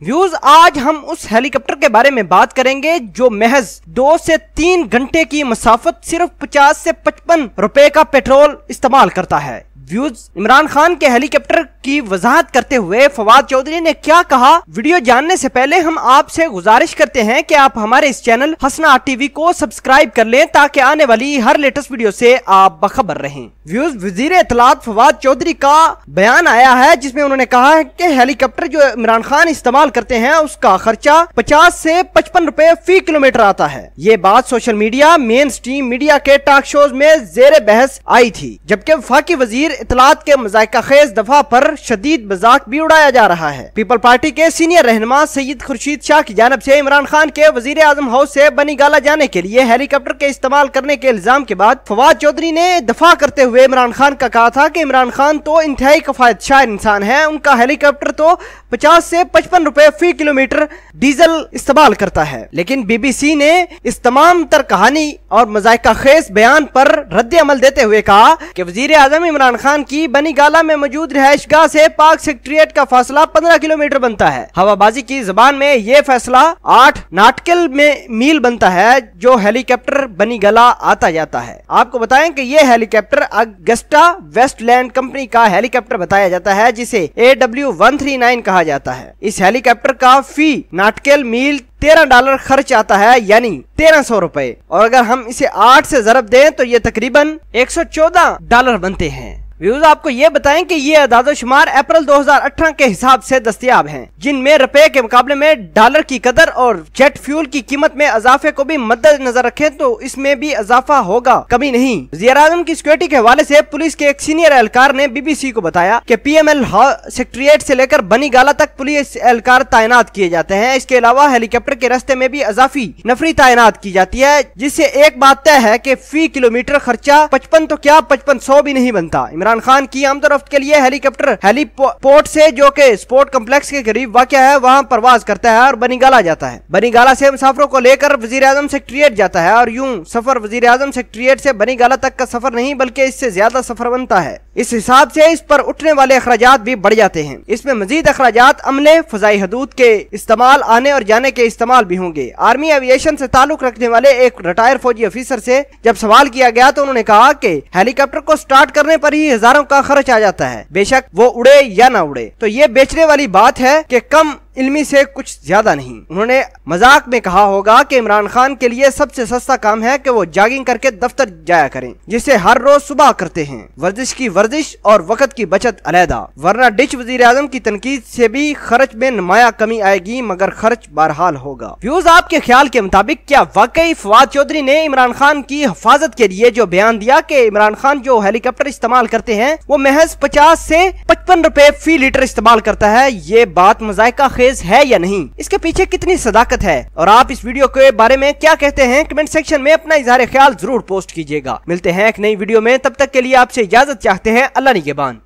Views आज हम उस हेलीकॉप्टर के बारे में बात करेंगे जो महज 2 से 3 घंटे की मसाफत सिर्फ 50 से 55 रुपए का पेट्रोल इस्तेमाल करता है। व्यूज इमरान खान के हेलीकॉप्टर की वजाहत करते हुए फवाद चौधरी ने क्या कहा, वीडियो जानने से पहले हम आपसे गुजारिश करते हैं कि आप हमारे इस चैनल हसना टीवी को सब्सक्राइब कर लें ताकि आने वाली हर लेटेस्ट वीडियो से आप बखबर रहें। व्यूज वजीर इत्तलात फवाद चौधरी का बयान आया है जिसमें उन्होंने कहा है कि हेलीकॉप्टर जो इमरान खान इस्तेमाल करते हैं उसका खर्चा 50 से 55 रुपए फी किलोमीटर आता है। ये बात social media main stream media के टॉक शोज में जेर बहस आई थी, जबकि वफाकी वजीर इत्तलात के मज़ाइका खेज दफा पर शदीद मजाक भी उड़ाया जा रहा है। पीपल पार्टी के सीनियर रहनुमा सैयद खुर्शीद शाह की जानब से इमरान खान के वजीर आजम हाउस से बनी गाला जाने के लिए हेलीकॉप्टर के इस्तेमाल करने के इल्जाम के बाद फवाद चौधरी ने दफा करते हुए इमरान खान का कहा था कि इमरान खान तो इंतहाई कफायत शायर इंसान है, उनका हेलीकॉप्टर तो 50 से 55 रुपए फी किलोमीटर डीजल इस्तेमाल करता है। लेकिन BBC ने इस तमाम तर कहानी और मजाइका खेज बयान पर रद्द अमल देते हुए कहा कि वजीर आजम इमरान खान की बनी गाला में मौजूद रिहाइशगाह से पाक सेक्रेटेरिएट का फासला 15 किलोमीटर बनता है। हवाबाजी की जबान में ये फैसला 8 नाटिकल में मील बनता है जो हेलीकॉप्टर बनी गाला आता जाता है। आपको बताएं कि ये हेलीकॉप्टर अगस्टा वेस्टलैंड कंपनी का हेलीकॉप्टर बताया जाता है जिसे AW139 कहा जाता है। इस हेलीकॉप्टर का फी नाटिकल मील $13 खर्च आता है, यानी 1300 रुपए, और अगर हम इसे 8 से ज़रब दें तो ये तकरीबन $114 बनते हैं। व्यूज आपको ये बताएं कि ये अदाद शुमार अप्रैल 2018 के हिसाब से दस्तयाब हैं, जिनमें रुपए के मुकाबले में डॉलर की कदर और जेट फ्यूल की कीमत में इजाफे को भी मद्देनजर रखें तो इसमें भी इजाफा होगा, कभी नहीं। वज़ीर आज़म की सिक्योरिटी के हवाले से पुलिस के एक सीनियर एहलकार ने BBC को बताया कि PML सेक्रेटेरिएट से लेकर बनी गाला तक पुलिस एहलकार तैनात किए जाते हैं। इसके अलावा हेलीकॉप्टर के रास्ते में भी इजाफी नफरी तैनात की जाती है, जिससे एक बात तय है कि फी किलोमीटर खर्चा 55 तो क्या 5500 भी नहीं बनता। इमरान खान की आमदोरफ्त के लिए हेलीकॉप्टर हेलीपोर्ट से जो कि स्पोर्ट कम्प्लेक्स के करीब वाक़ है वहां परवाज करता है और बनी गाला जाता है। बनी गाला से मुसाफिरों को लेकर वजीर आजम सेक्रेटेरिएट जाता है और यूं सफर वजीर आजम सेक्रेटेरिएट से बनी गाला तक का सफर नहीं बल्कि इससे ज्यादा सफर बनता है। इस हिसाब से इस पर उठने वाले अखराजात भी बढ़ जाते हैं। इसमें मजीद अखराजात अमले फजाई हदूद के इस्तेमाल, आने और जाने के इस्तेमाल भी होंगे। आर्मी एविएशन से ताल्लुक रखने वाले एक रिटायर फौजी अफसर से जब सवाल किया गया तो उन्होंने कहा कि हेलीकॉप्टर को स्टार्ट करने पर ही हजारों का खर्च आ जाता है, बेशक वो उड़े या ना उड़े। तो ये बेचने वाली बात है कि कम इल्मी से कुछ ज्यादा नहीं। उन्होंने मजाक में कहा होगा कि इमरान खान के लिए सबसे सस्ता काम है कि वो जॉगिंग करके दफ्तर जाया करें, जिसे हर रोज सुबह करते हैं। वर्जिश की वर्जिश और वक्त की बचत अलहदा, वरना डिच वजीर आजम की तनकीद से भी खर्च में नुमाया कमी आएगी मगर खर्च बहरहाल होगा। व्यूज आपके ख्याल के मुताबिक क्या वाकई फवाद चौधरी ने इमरान खान की हिफाजत के लिए जो बयान दिया कि इमरान खान जो हेलीकॉप्टर इस्तेमाल करते हैं वो महज 50 से 55 रुपए फी लीटर इस्तेमाल करता है, ये बात मजाइका है या नहीं, इसके पीछे कितनी सदाकत है, और आप इस वीडियो के बारे में क्या कहते हैं कमेंट सेक्शन में अपना इजहार ख्याल जरूर पोस्ट कीजिएगा। मिलते हैं एक नई वीडियो में, तब तक के लिए आपसे इजाजत चाहते हैं। अल्लाह निगहबान।